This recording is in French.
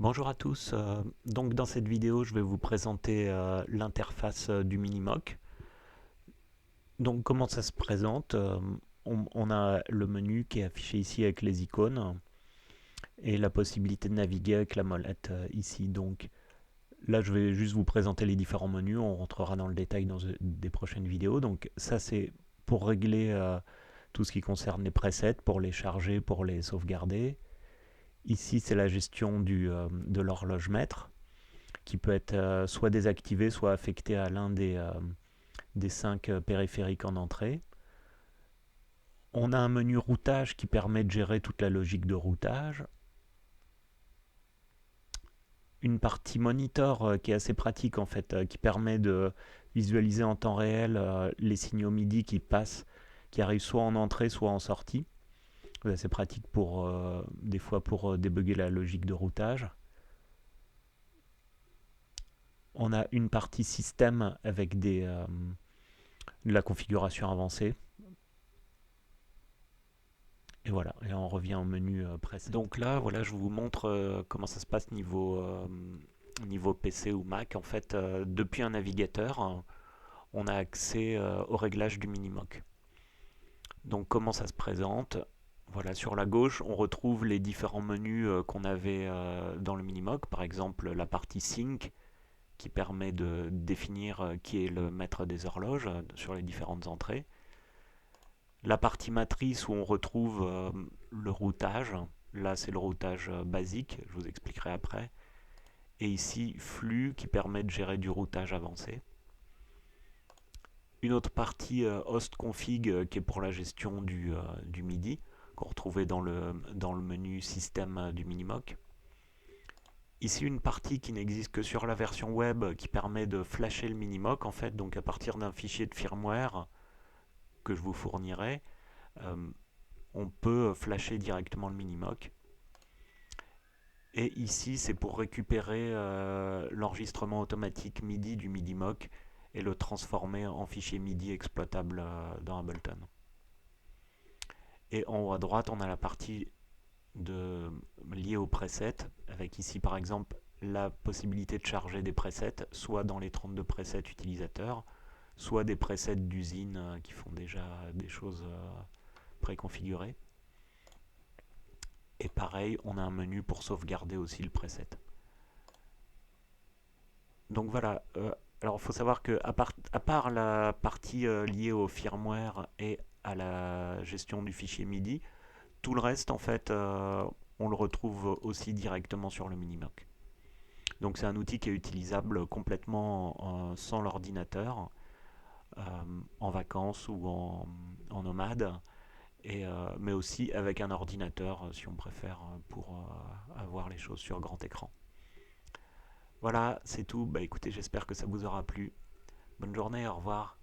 Bonjour à tous, donc dans cette vidéo je vais vous présenter l'interface du Minimoc. Donc comment ça se présente? On a le menu qui est affiché ici avec les icônes et la possibilité de naviguer avec la molette ici. Donc là je vais juste vous présenter les différents menus, on rentrera dans le détail dans des prochaines vidéos. Donc ça c'est pour régler tout ce qui concerne les presets, pour les charger, pour les sauvegarder. Ici c'est la gestion de l'horloge mètre, qui peut être soit désactivé, soit affecté à l'un des 5 périphériques en entrée. On a un menu routage qui permet de gérer toute la logique de routage. Une partie monitor qui est assez pratique en fait, qui permet de visualiser en temps réel les signaux MIDI qui passent, qui arrivent soit en entrée, soit en sortie. C'est assez pratique pour des fois pour débugger la logique de routage. On a une partie système avec de la configuration avancée. Et voilà, et on revient au menu preset. Donc là, voilà, je vous montre comment ça se passe niveau PC ou Mac. En fait, depuis un navigateur, on a accès au réglage du Minimoc. Donc comment ça se présente? Voilà, sur la gauche, on retrouve les différents menus qu'on avait dans le Minimoc. Par exemple, la partie Sync, qui permet de définir qui est le maître des horloges sur les différentes entrées. La partie matrice où on retrouve le routage. Là, c'est le routage basique, je vous expliquerai après. Et ici, flux qui permet de gérer du routage avancé. Une autre partie host config qui est pour la gestion du MIDI, qu'on retrouvait dans le menu système du Minimoc. Ici, une partie qui n'existe que sur la version web qui permet de flasher le Minimoc, en fait, donc à partir d'un fichier de firmware que je vous fournirai. Euh, on peut flasher directement le Minimoc. Et ici, c'est pour récupérer l'enregistrement automatique MIDI du Minimoc et le transformer en fichier MIDI exploitable dans Ableton. Et en haut à droite, on a la partie liée aux presets, avec ici par exemple la possibilité de charger des presets, soit dans les 32 presets utilisateurs, soit des presets d'usine qui font déjà des choses préconfigurées. Et pareil, on a un menu pour sauvegarder aussi le preset. Donc voilà, alors il faut savoir que à part la partie liée au firmware et à la gestion du fichier MIDI, tout le reste en fait on le retrouve aussi directement sur le Minimoc. Donc c'est un outil qui est utilisable complètement sans l'ordinateur, euh, en vacances ou en nomade, mais aussi avec un ordinateur si on préfère pour avoir les choses sur grand écran. Voilà, c'est tout. Bah écoutez, j'espère que ça vous aura plu. Bonne journée, au revoir.